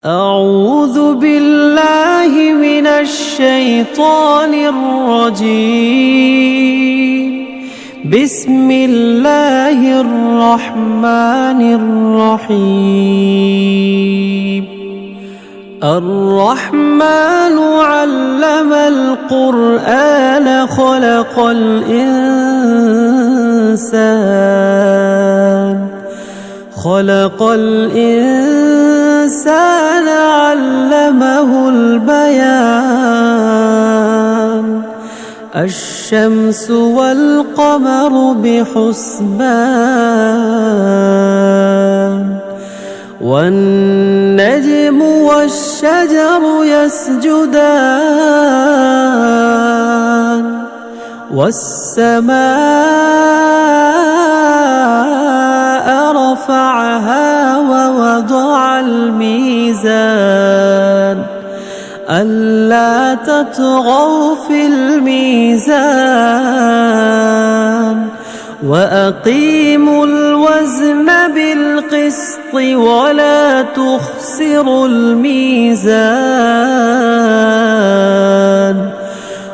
أعوذ بالله من الشيطان الرجيم. بسم الله الرحمن الرحيم. الرحمن علم القرآن خلق الإنسان علمه البيان. الشمس والقمر بحسبان، والنجم والشجر يسجدان، والسماء رفعها ووضع الميزان ألا تطغوا في الميزان، وأقيموا الوزن بالقسط ولا تخسروا الميزان.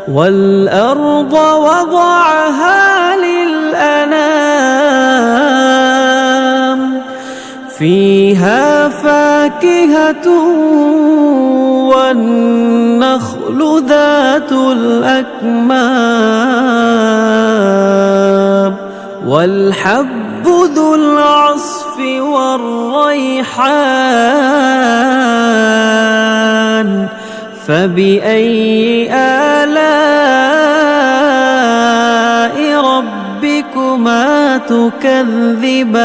والأرض وضعها للأنام، فيها فاكهة والنخل ذات الأكمام، والحب ذو العصف والريحان. فبأي آلاء ربكما تكذبان؟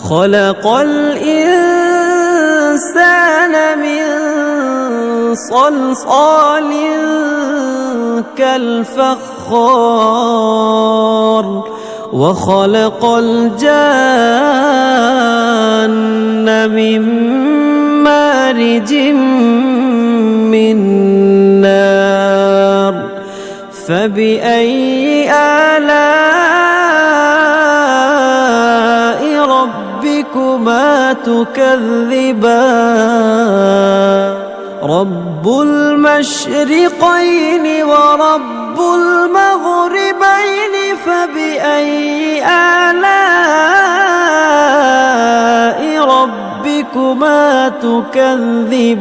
خلق الإنسان من صلصال كالفخار، وخلق الجان من مارج من نار. فبأي آلاء ربكما تكذبان؟ رب المشرقين ورب المغربين، فبأي آلاء ربكما تكذبان؟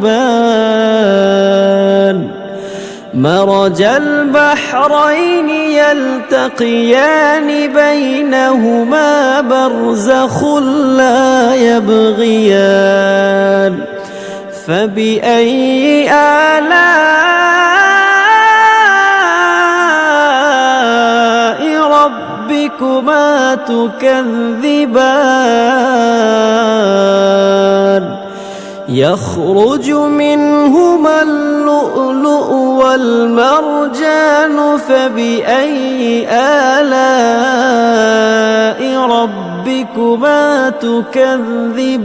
مرج البحرين يلتقيان بينهما برزخ لا يبغيان. فبأي آلاء ربكما تكذبان؟ يخرج منهما اللؤلؤ والمرجان. فبأي آلاء ربكما تكذبان؟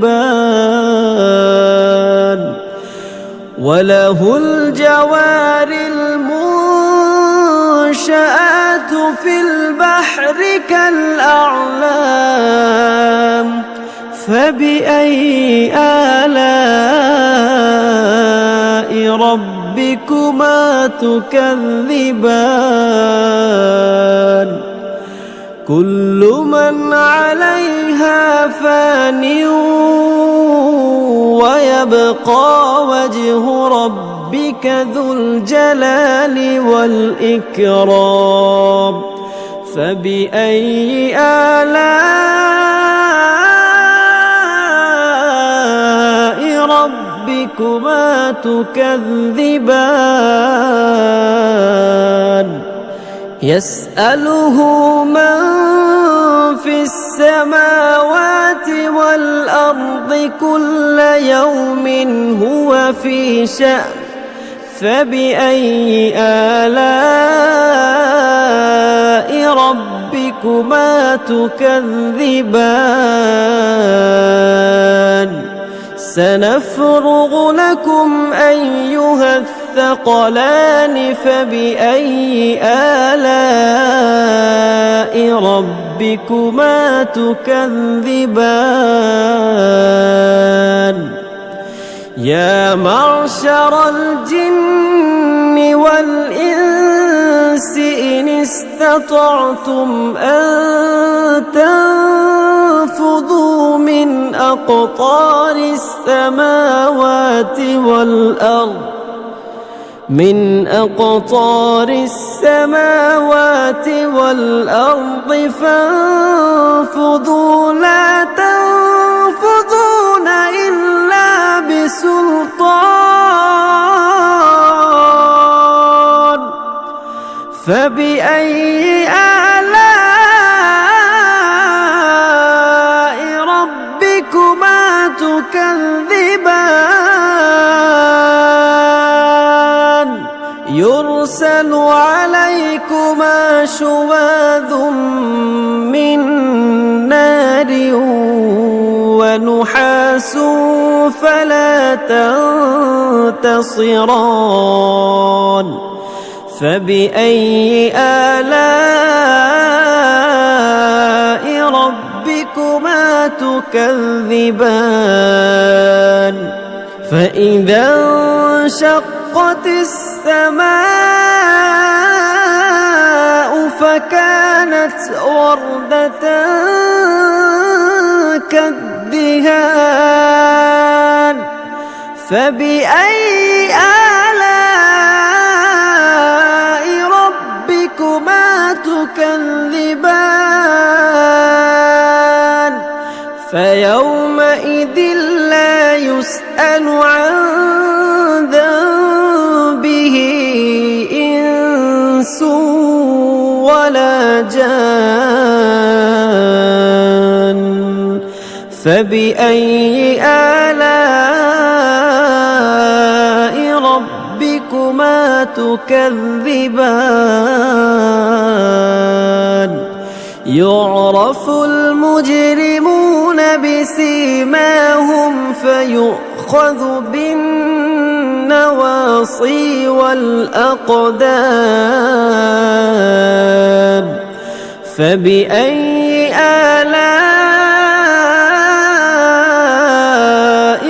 وله الجوار المنشآت في البحر كالأعلام. فبأي آلاء ربكما تكذبان؟ كل من عليها فان، ويبقى وجه ربك ذو الجلال والإكرام. فبأي آلاء ربكما تكذبان؟ يسأله من في السماوات والأرض كل يوم هو في شأن. فبأي آلاء ربكما تكذبان؟ سنفرغ لكم أيها الثقلان. فبأي آلاء ربكما ربكما تكذبان يا معشر الجن والإنس إن استطعتم أن تنفذوا من أقطار السماوات والأرض فانفذوا لا تنفذون إلا بسلطان فبأي آلاء ربكما تكذبان يرسل عليكما شواظ من نار ونحاس فلا تنتصران فبأي آلاء ربكما تكذبان فإذا انشقت السماء فكانت وردة كالدهان فبأي آلاء ربكما تكذبان فيومئذ لا يسأل عن ذنبه إنس ولا جان فبأي آلاء ربكما تكذبان يعرف المجرمون بسيماهم فيؤخذ بالنواصي والأقدام فبأي آلاء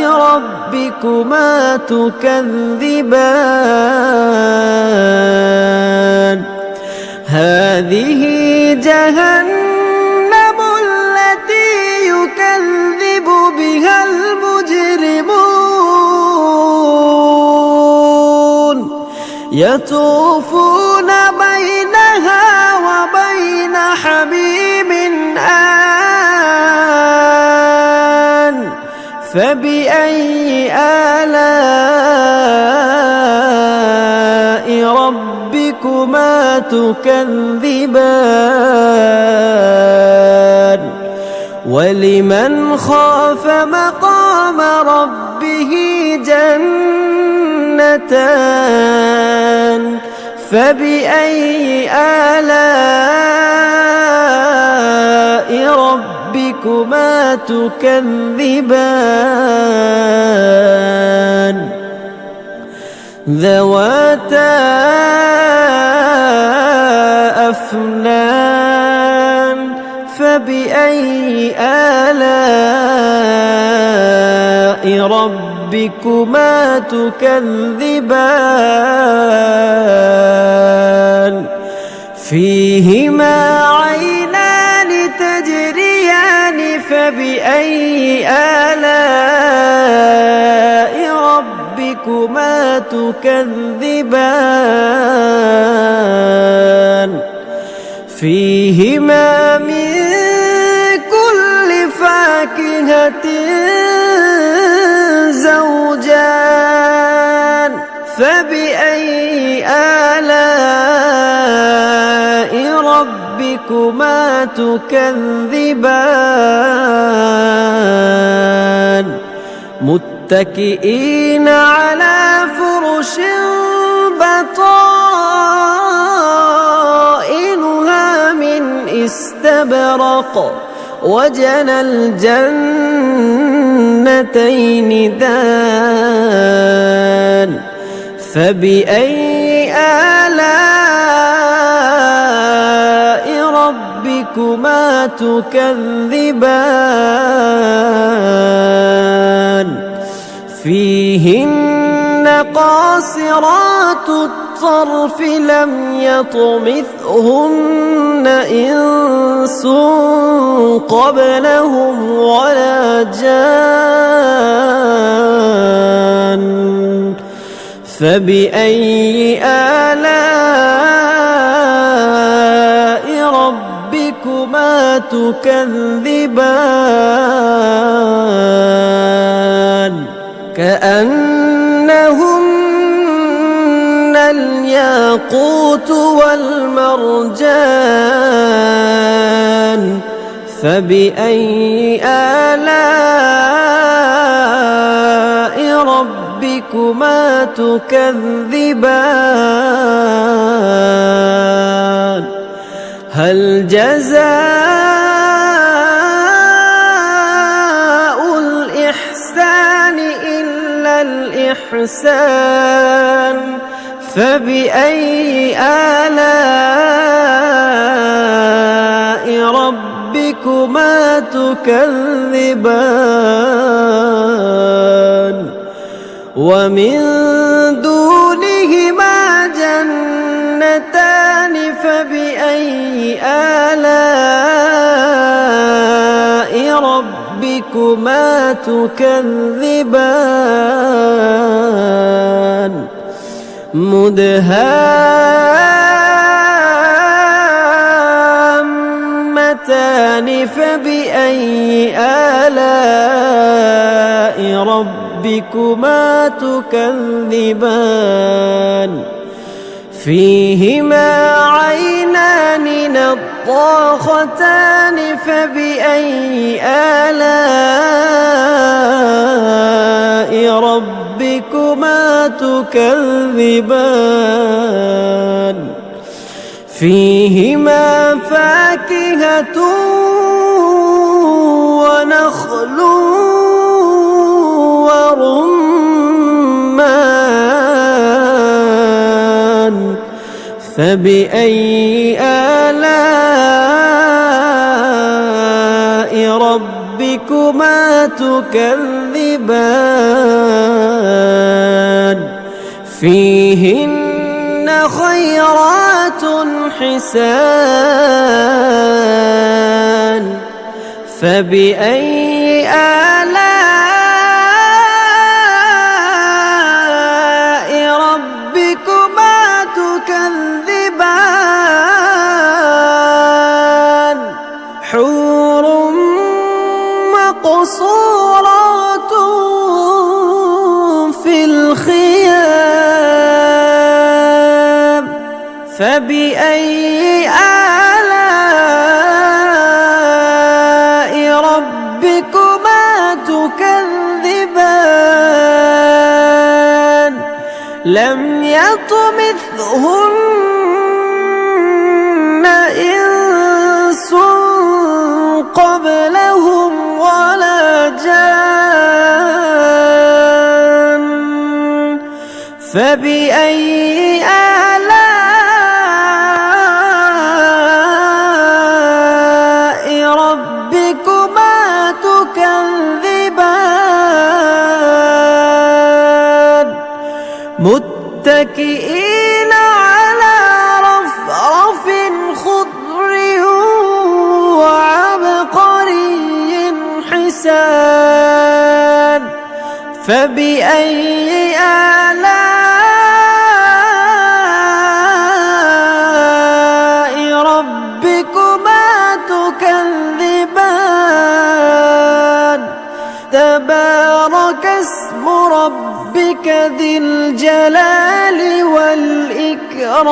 ربكما تكذبان هذه جهنم التي يكذب بها المجرمون يطوفون بينها وبين حميم آن فبأي آلاء ربكما تكذبان ولمن خاف مقام ربه جنتان فبأي آلاء ربكما تكذبان ذواتا أفنان فبأي آلاء ربكما تكذبان فيهما عينان تجريان فبأي آلاء ربكما تكذبان فيهما من كل فاكهة زوجان فبأي آلاء ربكما تكذبان متكئين على فرش بطائنها من استبرق وجنى الجنتين دان فبأي آلاء ربكما ربكما تكذبان فيهن قاصرات الطرف لم يطمثهن إنس قبلهم ولا جان فبأي آلاء ربكما تكذبان كأنهن الياقوت والمرجان فبأي آلاء ربكما تكذبان هل جزاء الإحسان إلا الإحسان فبأي آلاء ربكما تكذبان ومن دونهما جنتان فبأي آلاء ربكما تكذبان مدهامتان فبأي آلاء ربكما تكذبان فيهما عينان نضاختان فبأي آلاء ربكما تكذبان فيهما فاكهة ونخل ورمان فبأي آلاء ربكما تكذبان فيهن خيرات حسان فبأي آلاء ربكما تكذبان حور مقصورات في الخيام فبأي آلاء ربكما تكذبان لم يطمثهن إنس قبلهم ولا جان فبأي آلاء ربكما تكذبان متكئين على رفرف خضر وعبقري حسان فبأي آلاء ربكما تكذبان تبارك اسم ربك ربك ذي الجلال والإكرام.